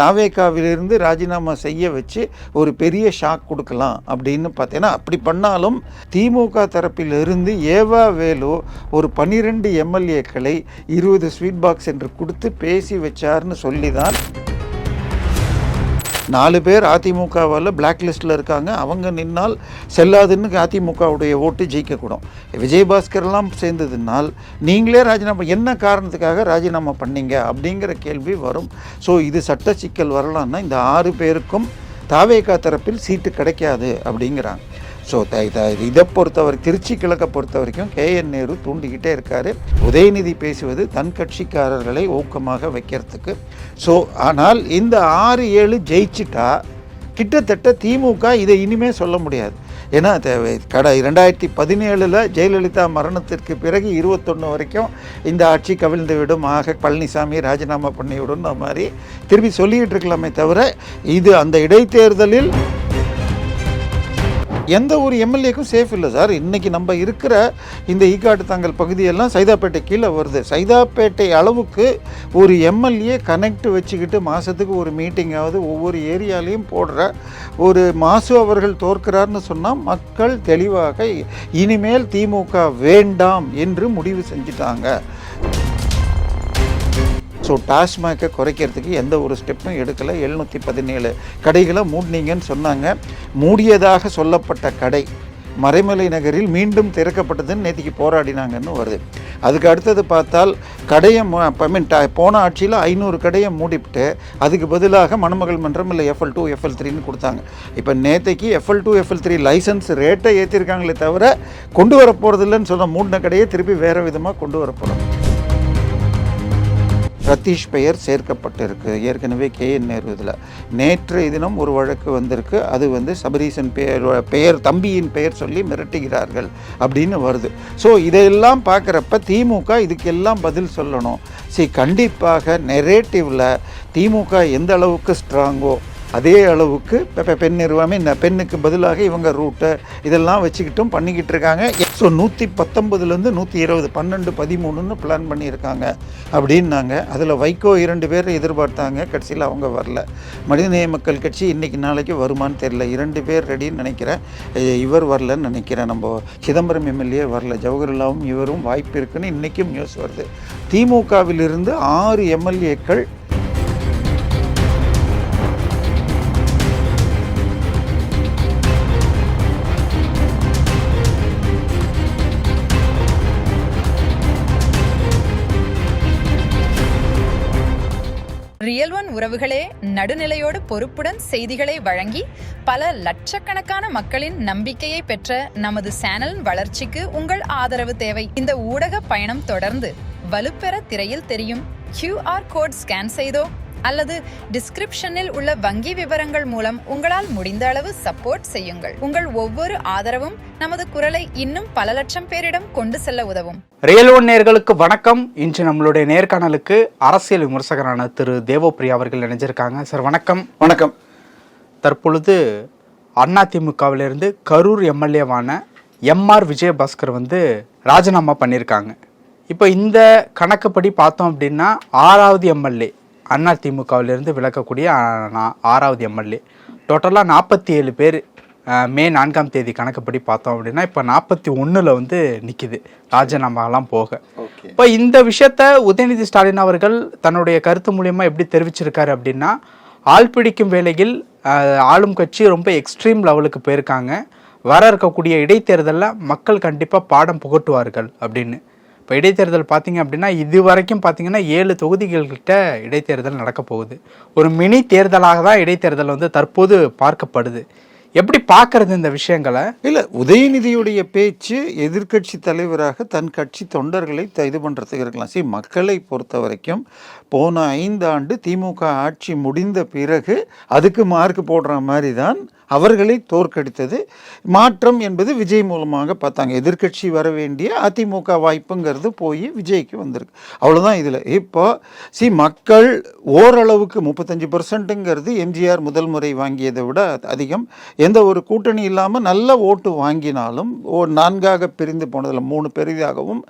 தாவேகாவிலிருந்து ராஜினாமா செய்ய வச்சு ஒரு பெரிய ஷாக் கொடுக்கலாம் அப்படின்னு பார்த்தீங்கன்னா, அப்படி பண்ணாலும் திமுக தரப்பிலிருந்து ஏவா வேலு ஒரு 12 எம்எல்ஏக்களை 20 ஸ்வீட் பாக்ஸ் என்று கொடுத்து பேசி வச்சார்னு சொல்லி தான் 4 பேர் அதிமுகவால் பிளாக் லிஸ்ட்டில் இருக்காங்க. அவங்க நின்னால் செல்லாதுன்னு அதிமுகவுடைய ஓட்டு ஜெயிக்கக்கூடும். விஜயபாஸ்கர்லாம் சேர்ந்ததுனால் நீங்களே ராஜினாமா என்ன காரணத்துக்காக ராஜினாமா பண்ணீங்க அப்படிங்கிற கேள்வி வரும். ஸோ இது சட்ட சிக்கல் வரலான்னா இந்த 6 பேருக்கும் தாவேகா தரப்பில் சீட்டு கிடைக்காது அப்படிங்கிறாங்க. ஸோ இதை பொறுத்தவரை திருச்சி கிழக்கை பொறுத்த வரைக்கும் KN நேரு தூண்டிக்கிட்டே இருக்கார். உதயநிதி பேசுவது தன் கட்சிக்காரர்களை ஊக்கமாக வைக்கிறதுக்கு. ஸோ ஆனால் இந்த 6-7 ஜெயிச்சிட்டா கிட்டத்தட்ட திமுக இதை இனிமேல் சொல்ல முடியாது. ஏன்னா 2017 ஜெயலலிதா மரணத்திற்கு பிறகு 21 வரைக்கும் இந்த ஆட்சி கவிழ்ந்து விடும், ஆக பழனிசாமி ராஜினாமா பண்ணிவிடும் மாதிரி திருப்பி சொல்லிக்கிட்டு இருக்கலாமே தவிர இது அந்த இடைத்தேர்தலில் எந்த ஒரு எம்எல்ஏக்கும் சேஃப் இல்லை சார். இன்றைக்கி நம்ம இருக்கிற இந்த ஈக்காட்டு தாங்கல் பகுதியெல்லாம் சைதாப்பேட்டை கீழே வருது. சைதாப்பேட்டை அளவுக்கு ஒரு எம்எல்ஏ கனெக்ட் வச்சுக்கிட்டு மாதத்துக்கு ஒரு மீட்டிங்காவது ஒவ்வொரு ஏரியாலையும் போடுற ஒரு மாசு அவர்கள் தோற்கிறார்னு சொன்னால் மக்கள் தெளிவாக இனிமேல் திமுக வேண்டாம் என்று முடிவு செஞ்சிட்டாங்க. ஸோ டாஸ்மாகை குறைக்கிறதுக்கு எந்த ஒரு ஸ்டெப்பும் எடுக்கலை. 717 கடைகளை மூடினீங்கன்னு சொன்னாங்க. மூடியதாக சொல்லப்பட்ட கடை மறைமலை நகரில் மீண்டும் திறக்கப்பட்டதுன்னு நேற்றுக்கு போராடினாங்கன்னு வருது. அதுக்கு அடுத்தது பார்த்தால் கடையை போன ஆட்சியில் 500 கடையை மூடிவிட்டு அதுக்கு பதிலாக மணமகள் மன்றம் இல்லை FL2 FL3ன்னு கொடுத்தாங்க. இப்போ நேற்றைக்கு FL2 FL3 லைசன்ஸ் ரேட்டை ஏற்றிருக்காங்களே தவிர கொண்டு வர போகிறதில்லன்னு சொன்ன மூடின கடையை திருப்பி வேறு விதமாக கொண்டு வர போகிறோம். ரத்தீஷ் பெயர் சேர்க்கப்பட்டிருக்கு ஏற்கனவே KN நேரு இதில். நேற்றைய தினம் ஒரு வழக்கு வந்திருக்கு. அது சபரீசன் பெயர் தம்பியின் பெயர் சொல்லி மிரட்டுகிறார்கள் அப்படின்னு வருது. ஸோ இதையெல்லாம் பார்க்குறப்ப திமுக இதுக்கெல்லாம் பதில் சொல்லணும். கண்டிப்பாக நெரேட்டிவில் திமுக எந்த அளவுக்கு ஸ்ட்ராங்கோ அதே அளவுக்கு பெண் நிறுவனமே பெண்ணுக்கு பதிலாக இவங்க ரூட்டை இதெல்லாம் வச்சுக்கிட்டும் பண்ணிக்கிட்டு இருக்காங்க. ஸோ 119 120 12 13ன்னு பிளான் பண்ணியிருக்காங்க அப்படின்னாங்க. அதில் வைகோ 2 பேர் எதிர்பார்த்தாங்க, கடைசியில் அவங்க வரல. மனிதநேய மக்கள் கட்சி இன்றைக்கி நாளைக்கு வருமானு தெரியல. 2 பேர் ரெடின்னு நினைக்கிறேன். இவர் வரலன்னு நினைக்கிறேன். நம்ம சிதம்பரம் MLA வரல. ஜவஹர்லாவும் இவரும் வாய்ப்பு இருக்குன்னு இன்றைக்கும் நியூஸ் வருது. திமுகவிலிருந்து 6 MLAக்கள் ரியல் ஒன் உறவுகளே, நடுநிலையோடு பொறுப்புடன் செய்திகளை வழங்கி பல லட்சக்கணக்கான மக்களின் நம்பிக்கையை பெற்ற நமது சேனலின் வளர்ச்சிக்கு உங்கள் ஆதரவு தேவை. இந்த ஊடக பயணம் தொடர்ந்து வலுப்பெற திரையில் தெரியும் QR கோட் ஸ்கேன் செய்தோ அல்லது டிஸ்கிரிப்ஷனில் உள்ள வங்கி விவரங்கள் மூலம் உங்களால் முடிந்த அளவு சப்போர்ட் செய்யுங்கள். உங்கள் ஒவ்வொரு ஆதரவும் நமது குரலை இன்னும் பல லட்சம் பேரிடம் கொண்டு செல்ல உதவும். ரியல் ஒன் நேயர்களுக்கு வணக்கம். இன்று நம்மளுடைய நேர்காணலுக்கு அரசியல் விமர்சகரான திரு தேவப்பிரியா அவர்கள் இணைஞ்சிருக்காங்க. சார் வணக்கம். வணக்கம். தற்பொழுது அதிமுகவிலிருந்து கரூர் MLAவான MR விஜயபாஸ்கர் ராஜினாமா பண்ணியிருக்காங்க. இப்போ இந்த கணக்குப்படி பார்த்தோம் அப்படின்னா 6வது MLA அதிமுகவிலிருந்து விலகக்கூடிய 6வது MLA. டோட்டலாக 47 பேர் மே 4ஆம் தேதி கணக்குப்படி பார்த்தோம் அப்படின்னா இப்போ 41 நிற்கிது ராஜினாமாலாம் போக. இப்போ இந்த விஷயத்த உதயநிதி ஸ்டாலின் அவர்கள் தன்னுடைய கருத்து மூலியமாக எப்படி தெரிவிச்சிருக்காரு அப்படின்னா, ஆள் பிடிக்கும் வேளையில் ஆளும் கட்சி ரொம்ப எக்ஸ்ட்ரீம் லெவலுக்கு போயிருக்காங்க. வர இருக்கக்கூடிய இடைத்தேர்தலில் மக்கள் கண்டிப்பாக பாடம் புகட்டுவார்கள் அப்படின்னு. இப்போ இடைத்தேர்தல் பார்த்தீங்க அப்படின்னா இது வரைக்கும் பார்த்தீங்கன்னா 7 தொகுதிகள்கிட்ட இடைத்தேர்தல் நடக்க போகுது. ஒரு மினி தேர்தலாக தான் இடைத்தேர்தல் தற்போது பார்க்கப்படுது. எப்படி பார்க்கறது இந்த விஷயங்களை? இல்லை, உதயநிதியுடைய பேச்சு எதிர்கட்சி தலைவராக தன் கட்சி தொண்டர்களை இது பண்ணுறதுக்கு இருக்கலாம். மக்களை பொறுத்த வரைக்கும் போன 5 ஆண்டு திமுக ஆட்சி முடிந்த பிறகு அதுக்கு மார்க் போடுற மாதிரி தான் அவர்களை தோற்கடித்தது. மாற்றம் என்பது விஜய் மூலமாக பார்த்தாங்க. எதிர்கட்சி வர வேண்டிய அதிமுக வாய்ப்புங்கிறது போய் விஜய்க்கு வந்திருக்கு. அவ்வளோதான். இதில் இப்போ மக்கள் ஓரளவுக்கு 35%ங்கிறது எம்ஜிஆர் முதல் முறை வாங்கியதை விட அதிகம். எந்த ஒரு கூட்டணி இல்லாமல் நல்ல ஓட்டு வாங்கினாலும் 4ஆக பிரிந்து போனதில் 3 பெரிதாகவும்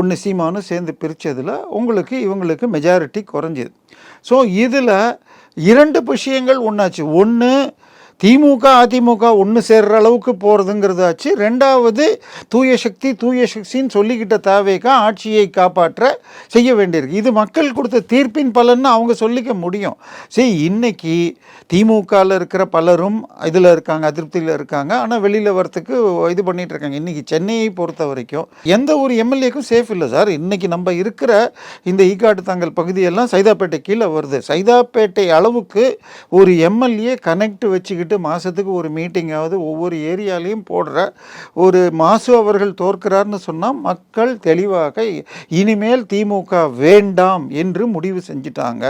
1 சீமானும் சேர்ந்து பிரித்ததில் இவங்களுக்கு மெஜாரிட்டி குறைஞ்சிது. ஸோ இதில் 2 விஷயங்கள் ஒன்றாச்சு. ஒன்று, திமுக அதிமுக ஒன்று சேர்ற அளவுக்கு போகிறதுங்கிறதாச்சு. 2வது, தூய சக்தின்னு சொல்லிக்கிட்ட தாவேக்கா ஆட்சியை காப்பாற்ற செய்ய வேண்டியிருக்கு. இது மக்கள் கொடுத்த தீர்ப்பின் பலன்னு அவங்க சொல்லிக்க முடியும். சரி, இன்னைக்கு திமுகவில் இருக்கிற பலரும் இதில் இருக்காங்க, அதிருப்தியில் இருக்காங்க. ஆனால் வெளியில் வரத்துக்கு இது பண்ணிட்டு இருக்காங்க. இன்றைக்கி சென்னையை பொறுத்த வரைக்கும் எந்த ஒரு எம்எல்ஏக்கும் சேஃப் இல்லை சார். இன்றைக்கி நம்ம இருக்கிற இந்த ஈக்காட்டு தாங்கல் பகுதியெல்லாம் சைதாப்பேட்டை கீழே வருது. சைதாப்பேட்டை அளவுக்கு ஒரு எம்எல்ஏ கனெக்ட் வச்சுக்கிட்டு மாதத்துக்கு ஒரு மீட்டிங்காவது ஒவ்வொரு ஏரியாலையும் போடுற ஒரு மாசு அவர்கள் தோற்கிறார்னு சொன்னால் மக்கள் தெளிவாக இனிமேல் திமுக வேண்டாம் என்று முடிவு செஞ்சிட்டாங்க.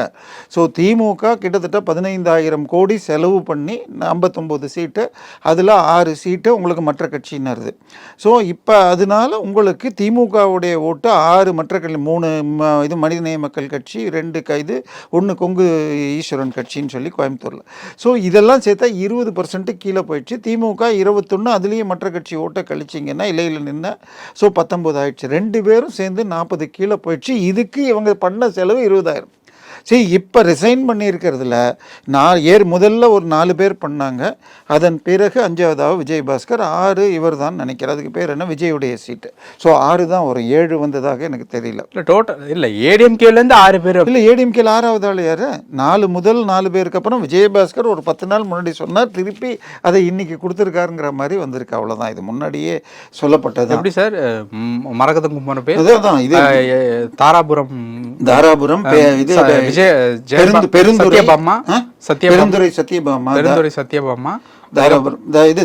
ஸோ திமுக கிட்டத்தட்ட 15,000 கோடி செலவு பண்ணி 59 சீட்டு, அதில் 6 சீட்டு உங்களுக்கு மற்ற கட்சியினருது. ஸோ இப்போ அதனால உங்களுக்கு திமுகவுடைய ஓட்டு 6 மற்ற கட்சி, 3 இது மனிதநேய மக்கள் கட்சி, 2 கைது, 1 கொங்கு ஈஸ்வரன் கட்சின்னு சொல்லி கோயம்புத்தூரில். ஸோ இதெல்லாம் சேர்த்தா 20% கீழே போயிடுச்சு. திமுக 21, அதுலேயும் மற்ற கட்சி ஓட்டை கழிச்சிங்கன்னா இலையில் நின்று ஸோ 19 ஆயிடுச்சு. 2 பேரும் சேர்ந்து 40 கீழே போயிடுச்சு. இதுக்கு இவங்க பண்ண செலவு 20,000. சரி, இப்போ ரிசைன் பண்ணியிருக்கிறதுல முதல்ல ஒரு 4 பேர் பண்ணாங்க. அதன் பிறகு 5வதாக விஜயபாஸ்கர், 6 இவர் தான் நினைக்கிறேன். அதுக்கு பேர் என்ன, விஜயுடைய சீட்டு. ஸோ 6 தான் வரும், 7 வந்ததாக எனக்கு தெரியல. இல்லை டோட்டல் இல்லை, ஏடிஎம்கேலேருந்து 6 பேர். இல்லை, ஏடிஎம்கேல 6வது ஆள் யார்? 4 பேருக்கு அப்புறம் விஜயபாஸ்கர் ஒரு 10 நாள் முன்னாடி சொன்னார். திருப்பி அதை இன்னைக்கு கொடுத்துருக்காருங்கிற மாதிரி வந்திருக்கு. அவ்வளோதான். இது முன்னாடியே சொல்லப்பட்டது. எப்படி சார் மரகதம் குமார் பேர்? அதான் இது தாராபுரம் இது பெருந்துறை சத்யபாமா,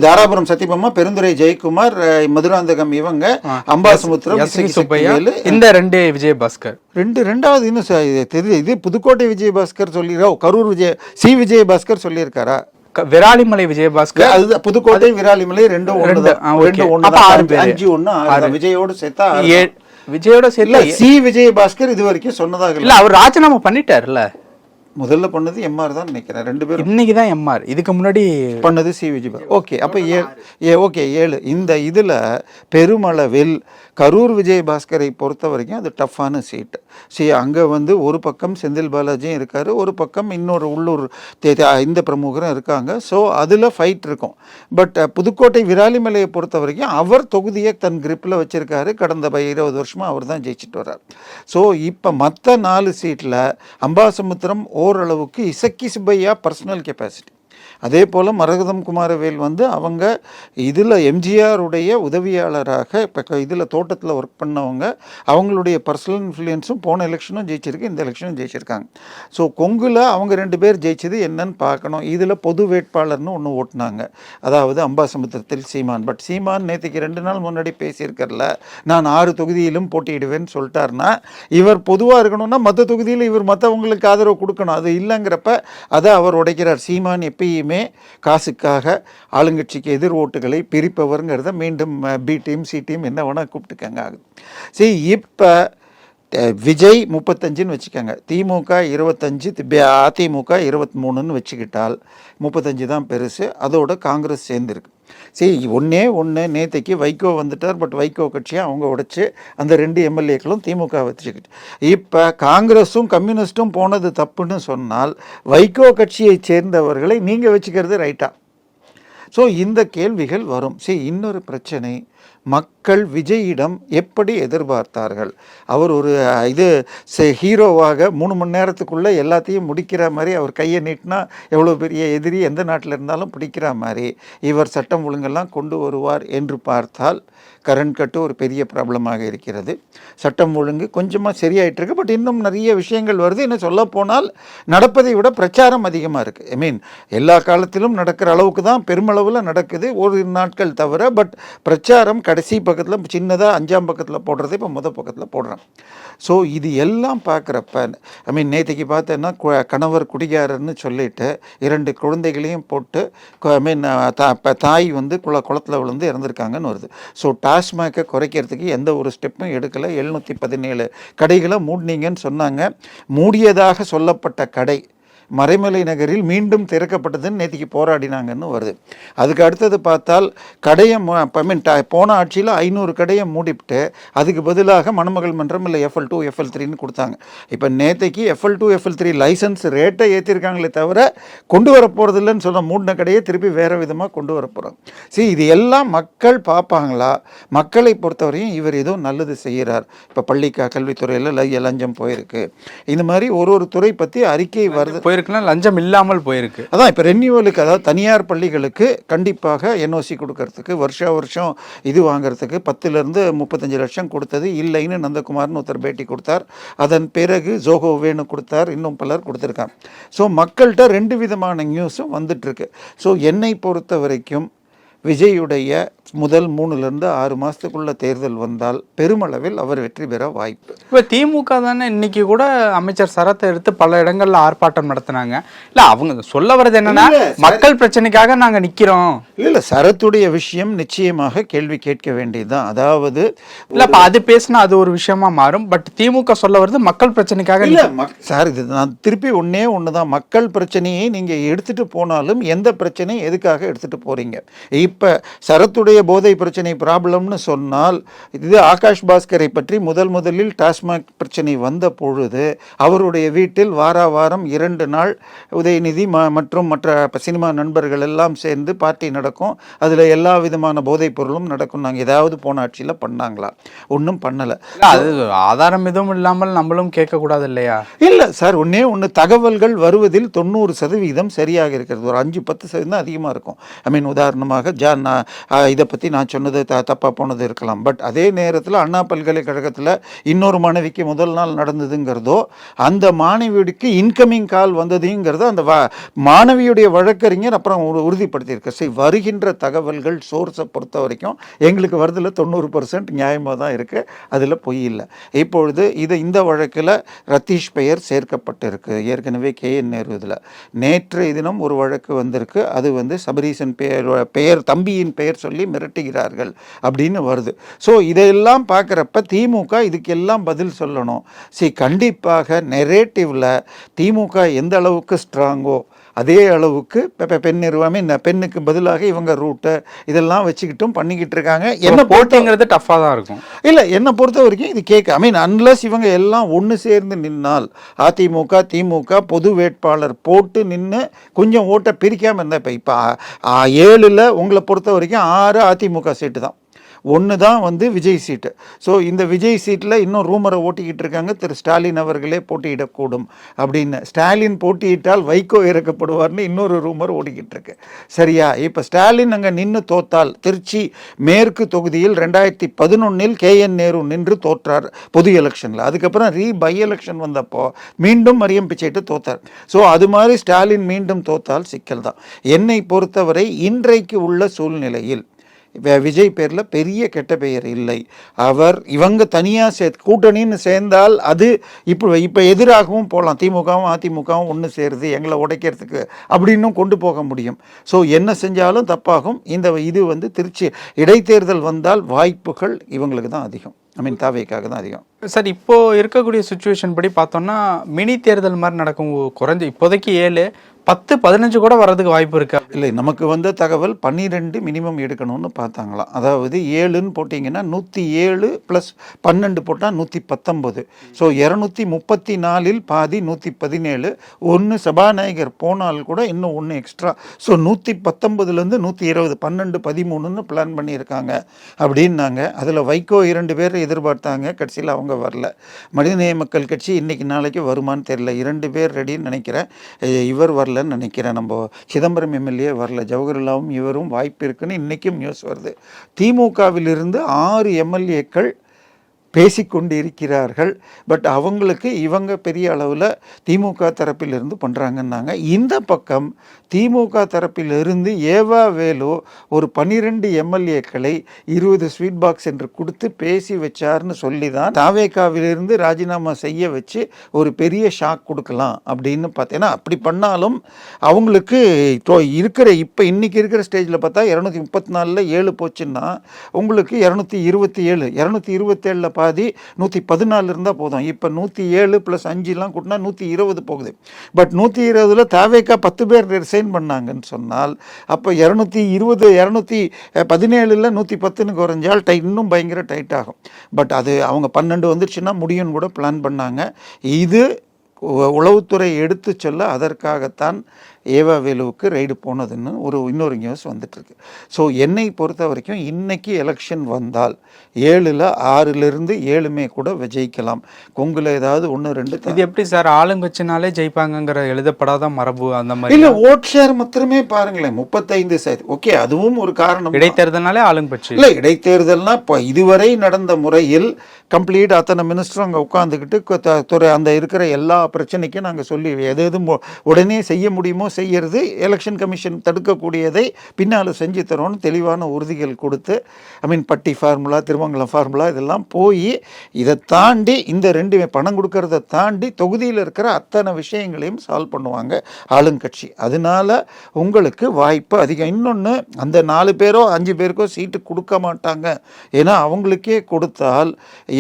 தாராபுரம் சத்யபாமா, பெருந்துறை ஜெயக்குமார், மதுராந்தகம், இவங்க அம்பாசமுத்திரம், சுப்பையா, இந்த 2 விஜயபாஸ்கர். 2வது இன்னும் தெரியுது. இது புதுக்கோட்டை விஜயபாஸ்கர் சொல்லிருக்கா, கரூர் விஜயபாஸ்கர் சொல்லியிருக்காரா? விராலிமலை விஜயபாஸ்கர், அது புதுக்கோட்டை விராலிமலை 2 5 விஜயோடு சேர்த்தா விஜயோட சேர்ல விஜயபாஸ்கர் இது வரைக்கும் சொன்னதாக இல்ல. அவர் ராஜினாமா பண்ணிட்டாருல்ல. முதல்ல பண்ணது எம்ஆர் தான் நினைக்கிறேன். 2 பேரும் இன்னைக்கு தான் எம்ஆர், இதுக்கு முன்னாடி பண்ணது விஜயபாஸ்கர். ஓகே, அப்போ 7. இந்த இதில் பெருமளவில் கரூர் விஜயபாஸ்கரை பொறுத்த வரைக்கும் அது டஃப்பான சீட்டு. அங்கே ஒரு பக்கம் செந்தில் பாலாஜியும் இருக்கார், ஒரு பக்கம் இன்னொரு உள்ளூர் இந்த பிரமுகரும் இருக்காங்க. ஸோ அதில் ஃபைட் இருக்கும். பட் புதுக்கோட்டை விராலிமலையை பொறுத்த வரைக்கும் அவர் தொகுதியை தன் கிரிப்பில் வச்சுருக்காரு. கடந்த 20 வருஷமாக அவர் தான் ஜெயிச்சுட்டு வர்றார். ஸோ இப்போ மற்ற 4 சீட்டில் அம்பாசமுத்திரம் ஓரளவுக்கு இசக்கி சுப்பையா பர்சனல் கெப்பாசிட்டி, அதே போல் மரகதம் குமாரவேல் அவங்க இதில் எம்ஜிஆருடைய உதவியாளராக இப்போ இதில் தோட்டத்தில் ஒர்க் பண்ணவங்க. அவங்களுடைய பர்சனல் இன்ஃப்ளூயன்ஸும் போன எலெக்ஷனும் ஜெயிச்சிருக்கு, இந்த எலெக்ஷனும் ஜெயிச்சிருக்காங்க. ஸோ கொங்குல அவங்க 2 பேர் ஜெயிச்சது என்னன்னு பார்க்கணும். இதில் பொது வேட்பாளர்னு ஒன்று ஓட்டினாங்க, அதாவது அம்பாசமுத்திரத்தில் சீமான். பட் சீமான் நேற்றுக்கு 2 நாள் முன்னாடி பேசியிருக்கல, நான் 6 தொகுதியிலும் போட்டியிடுவேன்னு சொல்லிட்டாருன்னா, இவர் பொதுவாக இருக்கணும்னா மற்ற தொகுதியில் இவர் மற்றவங்களுக்கு ஆதரவு கொடுக்கணும். அது இல்லைங்கிறப்ப அதை அவர் உடைக்கிறார். சீமான் எப்பயுமே காசுக்காக ஆளுங்கட்சிக்கு எதிர் ஓட்டுகளை பிரிப்பவருங்கிறத மீண்டும் பி டீம் சி டீம் என்ன வேணால் கூப்பிட்டுக்கங்க ஆகுது. சரி, இப்போ விஜய் 35ன்னு வச்சுக்கோங்க, திமுக 25, அதிமுக 23ன்னு வச்சுக்கிட்டால் 35 தான் பெருசு. அதோட காங்கிரஸ் சேர்ந்துருக்கு. சரி, ஒன்று நேற்றுக்கு வைகோ வந்துட்டார். பட் வைகோ கட்சியை அவங்க உடைச்சு அந்த 2 எம்எல்ஏக்களும் திமுக வச்சுக்கிட்டு, இப்போ காங்கிரஸும் கம்யூனிஸ்ட்டும் போனது தப்புன்னு சொன்னால் வைகோ கட்சியை சேர்ந்தவர்களை நீங்கள் வச்சுக்கிறது ரைட்டா? ஸோ இந்த கேள்விகள் வரும். இன்னொரு பிரச்சனை, மக்கள் விஜயிடம் எப்படி எதிர்பார்த்தார்கள்? அவர் ஒரு ஹீரோவாக 3 மணி நேரத்துக்குள்ளே எல்லாத்தையும் முடிக்கிற மாதிரி, அவர் கையை நீட்டினா எவ்வளோ பெரிய எதிரி எந்த நாட்டில் இருந்தாலும் பிடிக்கிற மாதிரி இவர் சட்டம் ஒழுங்கெல்லாம் கொண்டு வருவார் என்று பார்த்தால் கரண்ட் கட்டு ஒரு பெரிய ப்ராப்ளமாக இருக்கிறது. சட்டம் ஒழுங்கு கொஞ்சமாக சரியாயிட்டிருக்கு. பட் இன்னும் நிறைய விஷயங்கள் வருது. இன்னும் சொல்ல போனால் நடப்பதை விட பிரச்சாரம் அதிகமாக இருக்குது. எல்லா காலத்திலும் நடக்கிற அளவுக்கு தான் பெருமளவில் நடக்குது, ஒரு நாட்கள் தவிர. பட் பிரச்சாரம் கடைசி பக்கத்தில் சின்னதாக 5ஆம் பக்கத்தில் போடுறது இப்போ முதல் பக்கத்தில் போடுறான். ஸோ இது எல்லாம் பார்க்குறப்ப நேற்றுக்கு பார்த்தேன்னா கணவர் குடிகாரர்னு சொல்லிட்டு 2 குழந்தைகளையும் போட்டு தாய் குளத்தில் விழுந்து இறந்துருக்காங்கன்னு வருது. ஸோ டாஸ்மாகை குறைக்கிறதுக்கு எந்த ஒரு ஸ்டெப்பும் எடுக்கலை. 717 கடைகளை மூடினீங்கன்னு சொன்னாங்க. மூடியதாக சொல்லப்பட்ட கடை மறைமலை நகரில் மீண்டும் திறக்கப்பட்டதுன்னு நேற்றுக்கு போராடினாங்கன்னு வருது. அதுக்கு அடுத்தது பார்த்தால் கடையை போன ஆட்சியில் 500 கடையை மூடிவிட்டு அதுக்கு பதிலாக மணமகள் மன்றம் இல்லை FL2 FL3ன்னு கொடுத்தாங்க. இப்போ நேற்றைக்கு FL2 FL3 லைசன்ஸ் ரேட்டை ஏற்றிருக்காங்களே தவிர கொண்டு வர போகிறது இல்லைன்னு சொன்ன மூடின கடையை திருப்பி வேறு விதமாக கொண்டு வர போகிறோம். சரி, இது எல்லாம் மக்கள் பார்ப்பாங்களா? மக்களை பொறுத்தவரையும் இவர் ஏதோ நல்லது செய்கிறார். இப்போ கல்வித்துறையில் லஞ்சம் போயிருக்கு. இந்த மாதிரி ஒரு துறை பற்றி அறிக்கை வருது. போயிருக்குன்னா லஞ்சம் இல்லாமல் போயிருக்கு. அதான் இப்போ ரெனியூவலுக்கு, அதாவது தனியார் பள்ளிகளுக்கு கண்டிப்பாக NOC கொடுக்கறதுக்கு வருஷம் இது வாங்கிறதுக்கு 10லேருந்து 35 லட்சம் கொடுத்தது இல்லைன்னு நந்தகுமார்னு ஒருத்தர் பேட்டி கொடுத்தார். அதன் பிறகு ஜோகோவேன்னு கொடுத்தார். இன்னும் பலர் கொடுத்துருக்காங்க. ஸோ மக்கள்கிட்ட 2 விதமான நியூஸும் வந்துட்டுருக்கு. ஸோ என்னை பொறுத்த வரைக்கும் விஜயுடைய முதல் 3லேருந்து 6 மாதத்துக்குள்ள தேர்தல் வந்தால் பெருமளவில் அவர் வெற்றி பெற வாய்ப்பு. இப்போ திமுக தானே இன்னைக்கு கூட அமைச்சர் சரத்தை எடுத்து பல இடங்கள்ல ஆர்ப்பாட்டம் நடத்தினாங்க. இல்லை, அவங்க சொல்ல வர்றது என்னன்னா மக்கள் பிரச்சனைக்காக நாங்கள் நிற்கிறோம். இல்லை, சரத்துடைய விஷயம் நிச்சயமாக கேள்வி கேட்க வேண்டியதுதான். அதாவது இல்லைப்பா, அது பேசினா அது ஒரு விஷயமா மாறும். பட் திமுக சொல்ல வருது மக்கள் பிரச்சனைக்காக. இல்லை சார், இது நான் திருப்பி ஒன்று தான். மக்கள் பிரச்சனையை நீங்கள் எடுத்துகிட்டு போனாலும் எந்த பிரச்சனையும் எதுக்காக எடுத்துகிட்டு போகிறீங்க? இப்போ சரத்துடைய போதை பிரச்சனை ப்ராப்ளம்னு சொன்னால், இது ஆகாஷ் பாஸ்கரை பற்றி முதலில் டாஸ்மாக் பிரச்சனை வந்த பொழுது அவருடைய வீட்டில் வாரம் 2 நாள் உதயநிதி மற்றும் மற்ற சினிமா நண்பர்கள் எல்லாம் சேர்ந்து பார்ட்டி நடக்கும். அதில் எல்லா விதமான போதைப் பொருளும் நடக்கும். நாங்கள் ஏதாவது போன ஆட்சியில் பண்ணாங்களா? ஒன்றும் பண்ணலை. அது ஆதாரம் எதுவும் இல்லாமல் நம்மளும் கேட்கக்கூடாது இல்லையா? இல்லை சார், ஒன்று தகவல்கள் வருவதில் 90% சரியாக இருக்கிறது. ஒரு 5-10% அதிகமாக இருக்கும். உதாரணமாக இதை பற்றி நான் சொன்னது தப்பாக போனது இருக்கலாம். பட் அதே நேரத்தில் அண்ணா பல்கலைக்கழகத்தில் இன்னொரு மாணவிக்கு முதல் நாள் நடந்ததுங்கிறதோ, அந்த மாணவியுக்கு இன்கமிங் கால் வந்ததுங்கிறதோ அந்த மாணவியுடைய வழக்கறிஞர் அப்புறம் உறுதிப்படுத்தியிருக்க. சரி, வருகின்ற தகவல்கள் சோர்ஸை பொறுத்த வரைக்கும் எங்களுக்கு வருதில் 90% நியாயமாக தான் இருக்குது. அதில் பொய் இல்லை. இப்பொழுது இந்த வழக்கில் ரத்தீஷ் பெயர் சேர்க்கப்பட்டிருக்கு. ஏற்கனவே KN நேரு இதில் நேற்றைய தினம் ஒரு வழக்கு வந்திருக்கு. அது சபரீசன் பெயர் தம்பியின் பெயர் சொல்லி மிரட்டுகிறார்கள் அப்படின்னு வருது. ஸோ இதையெல்லாம் பார்க்குறப்ப திமுக இதுக்கெல்லாம் பதில் சொல்லணும். கண்டிப்பாக நெரேட்டிவில் திமுக எந்த அளவுக்கு ஸ்ட்ராங்கோ அதே அளவுக்கு பெண் நிறுவனமே பெண்ணுக்கு பதிலாக இவங்க ரூட்டை இதெல்லாம் வச்சுக்கிட்டும் பண்ணிக்கிட்டு இருக்காங்க. என்ன போட்டிங்கிறது டஃப்பாக தான் இருக்கும். இல்லை, என்னை பொறுத்த வரைக்கும் இது கேட்க அன்லஸ் இவங்க எல்லாம் ஒன்று சேர்ந்து நின்னால், அதிமுக திமுக பொது வேட்பாளர் போட்டு நின்று கொஞ்சம் ஓட்டை பிரிக்காமல் இருந்தால், இப்போ 7ல் உங்களை பொறுத்த வரைக்கும் 6 அதிமுக சீட்டு தான், 1 தான் விஜய் சீட்டு. ஸோ இந்த விஜய் சீட்டில் இன்னும் ரூமரை ஓட்டிக்கிட்டு இருக்காங்க, திரு ஸ்டாலின் அவர்களே போட்டியிடக்கூடும் அப்படின்னு. ஸ்டாலின் போட்டியிட்டால் வைகோ இறக்கப்படுவார்னு இன்னொரு ரூமர் ஓடிக்கிட்டு இருக்கு. சரியா? இப்போ ஸ்டாலின் அங்கே நின்று தோத்தால், திருச்சி மேற்கு தொகுதியில் 2011 KN நேரு நின்று தோற்றார் பொது எலெக்ஷனில். அதுக்கப்புறம் பை எலெக்ஷன் வந்தப்போ மீண்டும் மரியம் பிச்சைட்டு தோத்தார். ஸோ அது மாதிரி ஸ்டாலின் மீண்டும் தோத்தால் சிக்கல் தான். என்னை பொறுத்தவரை இன்றைக்கு உள்ள சூழ்நிலையில் விஜய் பேரில் பெரிய கெட்ட பெயர் இல்லை. இவங்க தனியாக கூட்டணின்னு சேர்ந்தால் அது இப்போ எதிராகவும் போகலாம். திமுகவும் அதிமுகவும் ஒன்று சேருது எங்களை உடைக்கிறதுக்கு அப்படின்னும் கொண்டு போக முடியும். ஸோ என்ன செஞ்சாலும் தப்பாகும். இது திருச்சி இடைத்தேர்தல் வந்தால் வாய்ப்புகள் இவங்களுக்கு தான் அதிகம். தாவேக்காக தான் அதிகம். சார், இப்போ இருக்கக்கூடிய சுச்சுவேஷன் படி பார்த்தோம்னா மினி தேர்தல் மாதிரி நடக்கும். குறைஞ்ச இப்போதைக்கு 7, 10, 15 கூட வர்றதுக்கு வாய்ப்பு இருக்கா? இல்லை, நமக்கு வந்த தகவல் 12 மினிமம் எடுக்கணும்னு பார்த்தாங்களாம். அதாவது 7ன்னு போட்டிங்கன்னா 107 + 12 போட்டால் 119. ஸோ 234 பாதி 117. 1 சபாநாயகர் போனால் கூட இன்னும் 1 எக்ஸ்ட்ரா. ஸோ 119லேருந்து 120, 12, 13ன்னு பிளான் பண்ணியிருக்காங்க அப்படின்னாங்க. அதில் வைகோ 2 பேர் எதிர்பார்த்தாங்க. கடைசியில் அவங்க வரல. மனிதநேய மக்கள் கட்சி இன்னைக்கு நாளைக்கு வருமானு தெரியல. 2 பேர் ரெடின்னு நினைக்கிறேன். இவர் வரலன்னு நினைக்கிறேன். நம்ம சிதம்பரம் MLA வரல. ஜவஹர்லாவும் இவரும் வாய்ப்பு இருக்குன்னு இன்றைக்கும் நியூஸ் வருது. திமுகவிலிருந்து 6 MLAக்கள் பேசிக்கொண்டு இருக்கிறார்கள். பட் அவங்களுக்கு இவங்க பெரிய அளவில் திமுக தரப்பிலிருந்து பண்ணுறாங்கன்னாங்க. இந்த பக்கம் திமுக தரப்பிலிருந்து ஏவா வேலு ஒரு 12 MLAக்களை 20 ஸ்வீட் பாக்ஸ் என்று கொடுத்து பேசி வச்சார்னு சொல்லி தான் தாவேக்காவிலிருந்து ராஜினாமா செய்ய வச்சு ஒரு பெரிய ஷாக் கொடுக்கலாம் அப்படின்னு பார்த்தேன்னா, அப்படி பண்ணாலும் அவங்களுக்கு இன்னைக்கு இருக்கிற ஸ்டேஜில் பார்த்தா 234ல் 7 போச்சுன்னா உங்களுக்கு 227 227 பாதி 114 இருந்தால் போதும். இப்போ 107 + 5 கூட்டினா 120 போகுது. பட் 120ல் தாவேக்கா 10 பேர் ரிசைன் பண்ணாங்கன்னு சொன்னால் அப்போ 220 217ல் 110ன்னு குறைஞ்சால் இன்னும் பயங்கர டைட் ஆகும். பட் அது அவங்க 12 வந்துருச்சுன்னா முடியும்னு கூட பிளான் பண்ணாங்க. இது உளவுத்துறை எடுத்து சொல்ல அதற்காகத்தான் ஏவாவேலுவுக்கு ரெய்டு போனதுன்னு இன்னொரு நியூஸ் வந்துட்டுருக்கு. ஸோ என்னை பொறுத்த வரைக்கும் இன்றைக்கி எலெக்ஷன் வந்தால் 7ல் 6லிருந்து 7மே கூட ஜெயிக்கலாம். கொங்குல ஏதாவது 1 2. இது எப்படி சார் ஆளுங்கட்சினாலே ஜெயிப்பாங்கங்கிற எழுதப்படாத மரபு அந்த மாதிரி இல்லை, ஓட் ஷேர் மாத்திரமே பாருங்களேன் 35%. ஓகே, அதுவும் ஒரு காரணம். இடைத்தேர்தல்னாலே ஆளுங்கட்சி இல்லை, இடைத்தேர்தல்னா இப்போ இதுவரை நடந்த முறையில் கம்ப்ளீட் அத்தனை மினிஸ்டரும் அங்கே உட்காந்துக்கிட்டு அந்த இருக்கிற எல்லா பிரச்சனைக்கும் நாங்கள் சொல்லி எது உடனே செய்ய முடியுமோ செய்யறது, எலெக்ஷன் கமிஷன் தடுக்கக்கூடியதை பின்னால் செஞ்சு தரோன்னு தெளிவான உறுதிகள் கொடுத்து, பட்டி ஃபார்முலா, திருமங்கலம் ஃபார்முலா இதெல்லாம் போய் இதை தாண்டி இந்த 2 பணம் கொடுக்கறத தாண்டி தொகுதியில் இருக்கிற அத்தனை விஷயங்களையும் சால்வ் பண்ணுவாங்க ஆளுங்கட்சி. அதனால உங்களுக்கு வாய்ப்பு அதிகம். இன்னொன்று, அந்த 4 பேரோ 5 பேருக்கோ சீட்டு கொடுக்க மாட்டாங்க. ஏன்னா அவங்களுக்கே கொடுத்தால்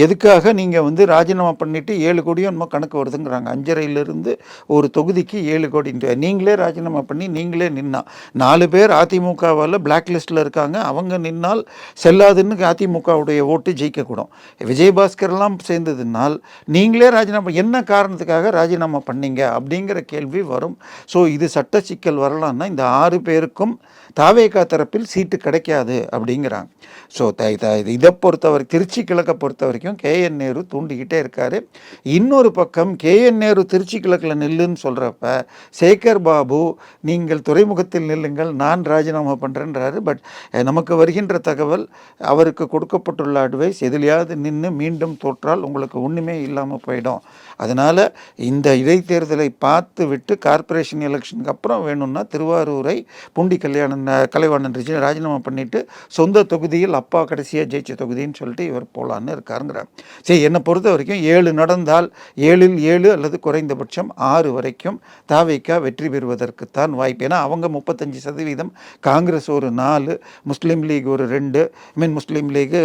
எதுக்காக நீங்கள் ராஜினாமா பண்ணிவிட்டு 7 கோடியோ நம்ம கணக்கு வருதுங்கிறாங்க. 5.5லிருந்து ஒரு தொகுதிக்கு 7 கோடி. நீங்களே ராஜினாமா பண்ணி நீங்களே நின்னா 4 பேர் அதிமுகவால் பிளாக் லிஸ்ட்டில் இருக்காங்க. அவங்க நின்னால் செல்லாதுன்னு அதிமுகவுடைய ஓட்டு ஜெயிக்கக்கூடும். விஜயபாஸ்கர்லாம் சேர்ந்ததுனால் நீங்களே ராஜினாமா என்ன காரணத்துக்காக ராஜினாமா பண்ணீங்க அப்படிங்கிற கேள்வி வரும். ஸோ இது சட்ட சிக்கல் வரலான்னா இந்த 6 பேருக்கும் தாவேகா தரப்பில் சீட்டு கிடைக்காது அப்படிங்கிறாங்க. ஸோ இதை பொறுத்தவரை திருச்சி கிழக்கை பொறுத்த வரைக்கும் KN நேரு தூண்டிக்கிட்டே இருக்காரு. இன்னொரு பக்கம் KN நேரு திருச்சி கிழக்கில் நில்லுன்னு சொல்கிறப்ப சேகர் பாபு நீங்கள் துறைமுகத்தில் நில்லுங்கள், நான் ராஜினாமா பண்ணுறேன்றாரு. பட் நமக்கு வருகின்ற தகவல், அவருக்கு கொடுக்கப்பட்டுள்ள அட்வைஸ், எதிலையாவது நின்று மீண்டும் தோற்றால் உங்களுக்கு ஒன்றுமே இல்லாமல் போயிடும். அதனால் இந்த இடைத்தேர்தலை பார்த்து விட்டு கார்ப்பரேஷன் எலெக்ஷனுக்கு அப்புறம் வேணும்னா திருவாரூரை பூண்டி கலைவாணன் ராஜினாமா பண்ணிவிட்டு சொந்த தொகுதியில் அப்பா கடைசியாக ஜெயிச்ச தொகுதின்னு சொல்லிட்டு இவர் போகலான்னு இருக்காருங்கிறார். சரி, என்னை பொறுத்த வரைக்கும் 7 நடந்தால் 7ல் 7 அல்லது குறைந்தபட்சம் 6 வரைக்கும் தாவேக்கா வெற்றி பெறுவதற்குத்தான் வாய்ப்பு. ஏன்னா அவங்க 35%, காங்கிரஸ் ஒரு 4, முஸ்லீம் லீக் ஒரு 2, முஸ்லீம் லீகு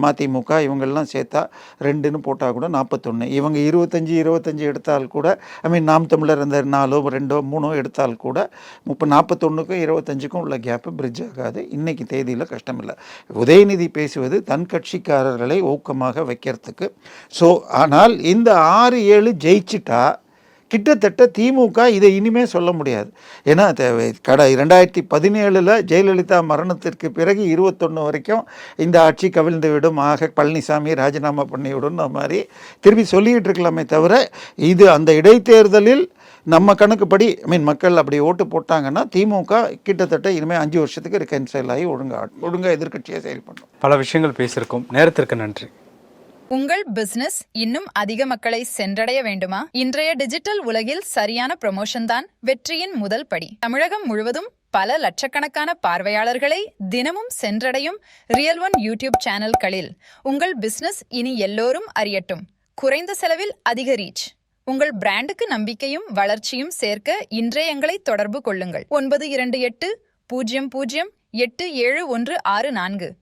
மதிமுக இவங்கெல்லாம் சேர்த்தா 2ன்னு போட்டால் கூட 41. இவங்க 25 எடுத்தால் கூட நாம் தமிழர் அந்த 4, 2, 3 எடுத்தால் கூட 41க்கும் 25க்கும் உள்ள கேப்பு பிரிட்ஜ் ஆகாது. இன்னைக்கு தேதியில் கஷ்டம் இல்லை. உதயநிதி பேசுவது தன் கட்சிக்காரர்களை ஊக்கமாக வைக்கிறதுக்கு. ஸோ ஆனால் இந்த 6, 7 ஜெயிச்சிட்டா கிட்டத்தட்ட திமுக இதை இனிமே சொல்ல முடியாது. ஏன்னா 2017 ஜெயலலிதா மரணத்திற்கு பிறகு 21 வரைக்கும் இந்த ஆட்சி கவிழ்ந்து விடும், ஆக பழனிசாமி ராஜினாமா பண்ணிவிடும் மாதிரி திருப்பி சொல்லிக்கிட்டு இருக்கலாமே தவிர, இது அந்த இடைத்தேர்தலில் நம்ம கணக்குப்படி மக்கள் அப்படி ஓட்டு போட்டாங்கன்னா திமுக கிட்டத்தட்ட இனிமேல் 5 வருஷத்துக்கு ரிகன்சைல் ஆகி ஒழுங்காக எதிர்கட்சியாக செயல்படும். பல விஷயங்கள் பேசியிருக்கோம். நேரத்திற்கு நன்றி. உங்கள் பிசினஸ் இன்னும் அதிக மக்களை சென்றடைய வேண்டுமா? இன்றைய டிஜிட்டல் உலகில் சரியான ப்ரமோஷன் தான் வெற்றியின் முதல் படி. தமிழகம் முழுவதும் பல லட்சக்கணக்கான பார்வையாளர்களை தினமும் சென்றடையும் ரியல் ஒன் யூடியூப் சேனல்களில் உங்கள் பிசினஸ் இனி எல்லோரும் அறியட்டும். குறைந்த செலவில் அதிக ரீச். உங்கள் பிராண்டுக்கு நம்பிக்கையும் வளர்ச்சியும் சேர்க்க இன்றே எங்களை தொடர்பு கொள்ளுங்கள். 928 00 8714.